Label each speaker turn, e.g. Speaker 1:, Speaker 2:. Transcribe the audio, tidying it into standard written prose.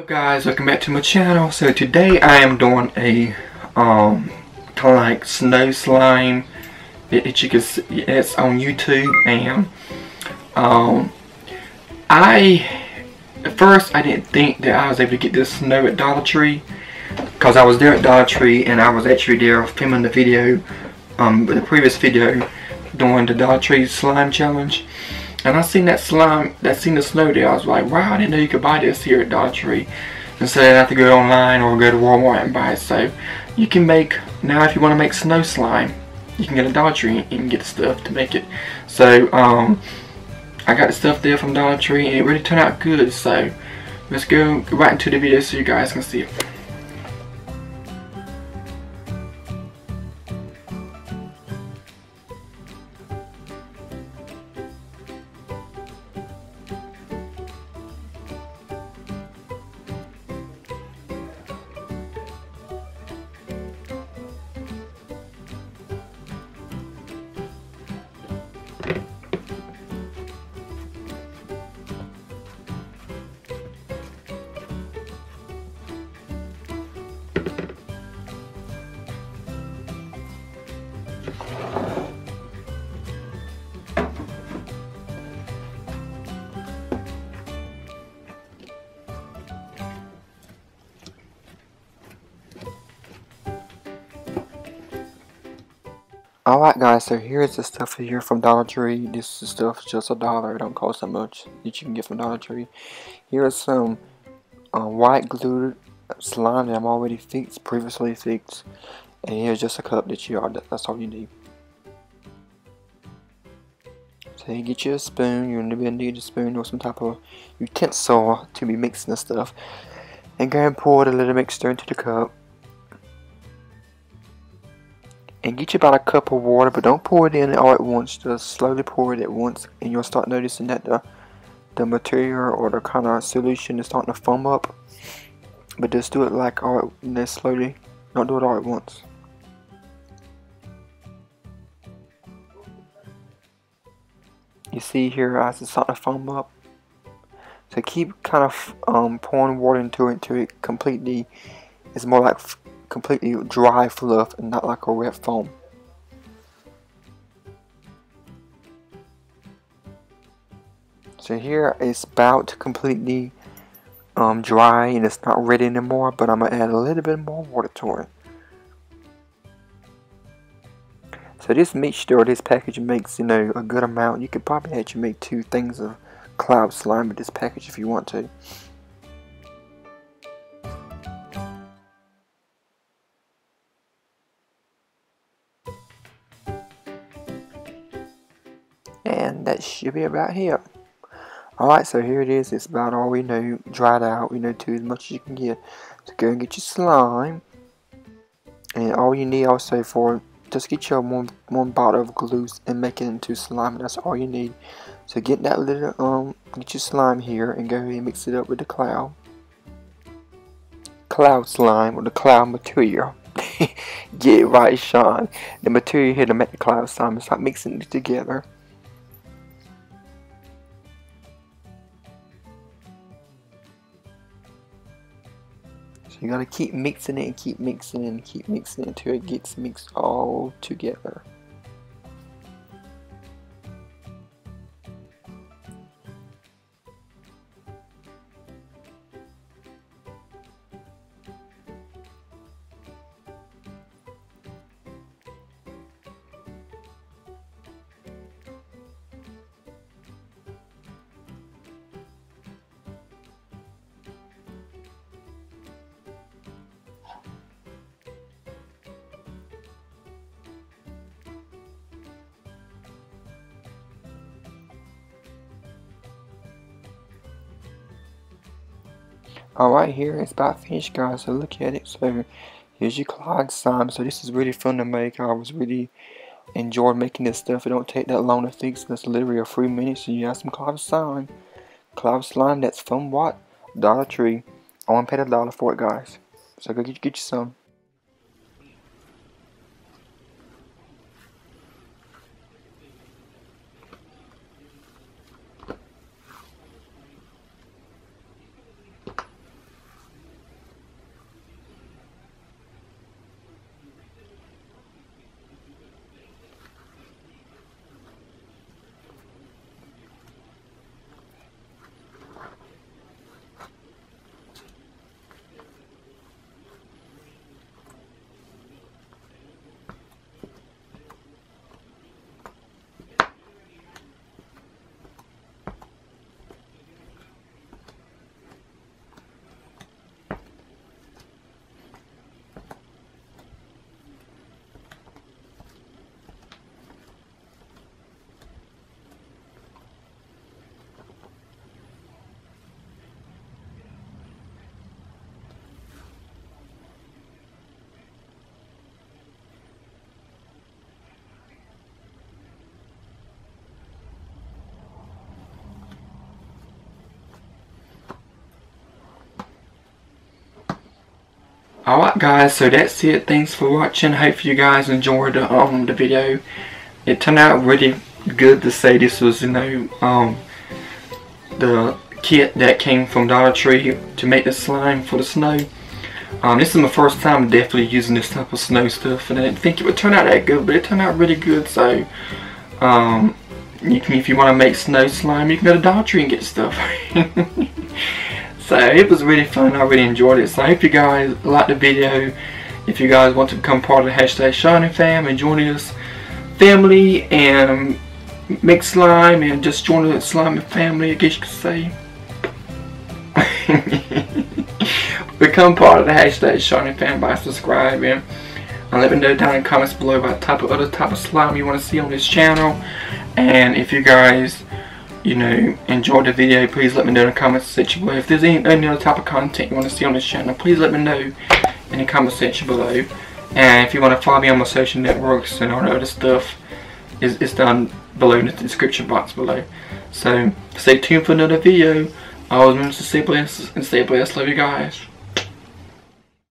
Speaker 1: Up guys, welcome back to my channel. So today I am doing a kind of like snow slime. You can see it's on YouTube, and at first I didn't think that I was able to get this snow at Dollar Tree, because I was there at Dollar Tree and I was actually there filming the video, the previous video doing the Dollar Tree slime challenge. And I seen that slime, seen the snow there. I was like, wow, I didn't know you could buy this here at Dollar Tree. Instead I have to go online or go to Walmart and buy it. So you can make, now if you want to make snow slime, you can get a Dollar Tree and get the stuff to make it. So I got the stuff there from Dollar Tree and it really turned out good. So let's go right into the video so you guys can see it. Alright guys, so here's the stuff here from Dollar Tree. This is stuff just $1. It don't cost that much that you can get from Dollar Tree. Here's some white glue slime that I'm already previously fixed. And here's just a cup that's all you need. So you get you a spoon, you're gonna need a spoon or some type of utensil to be mixing the stuff. And go and pour the little mixture into the cup. And get you about a cup of water, but don't pour it in all at once. Just slowly pour it at once, and you'll start noticing that the material or the kind of solution is starting to foam up. But just do it like slowly. Don't do it all at once. You see here as it's starting to foam up. So keep kind of pouring water into it until it completely is more like completely dry fluff and not like a wet foam. So here it's about to completely dry and it's not ready anymore, but I'm gonna add a little bit more water to it. So this mixture or this package makes, you know, a good amount. You could probably actually make 2 things of cloud slime with this package if you want to. And that should be about here. Alright, so here it is. It's about all we know, dried out. We know too as much as you can get. So go and get your slime. And all you need also for, just get your one bottle of glue and make it into slime. That's all you need. So get that little, get your slime here and go ahead and mix it up with the cloud slime or the cloud material. Get it right, Sean. The material here to make the cloud slime, and start mixing it together. So you gotta keep mixing it and keep mixing it and keep mixing it until it gets mixed all together. Alright, here it's about finished guys, so look at it. So here's your cloud slime. So this is really fun to make. I was really enjoyed making this stuff. It don't take that long to fix. That's literally a 3 minutes and you have some cloud slime. Cloud slime that's from what? Dollar Tree. I only paid $1 for it guys. So go get you some. Alright guys, so that's it. Thanks for watching. Hope you guys enjoyed the video. It turned out really good to say this was, you know, the kit that came from Dollar Tree to make the slime for the snow. This is my first time definitely using this type of snow stuff, and I didn't think it would turn out that good, but it turned out really good. So you can, if you want to make snow slime, you can go to Dollar Tree and get stuff. So it was really fun. I really enjoyed it. So I hope you guys liked the video. If you guys want to become part of the #ShinyFam and join us family and make slime and just join the slime family, I guess you could say. Become part of the #ShinyFam by subscribing, and let me know down in the comments below about other type of slime you want to see on this channel. And if you guys, you know, enjoyed the video, please let me know in the comments section below. If there's any other type of content you want to see on this channel, please let me know in the comment section below. And if you want to follow me on my social networks and all the other stuff, it's down below in the description box below. So stay tuned for another video. I always remember to stay blessed and stay blessed. Love you guys.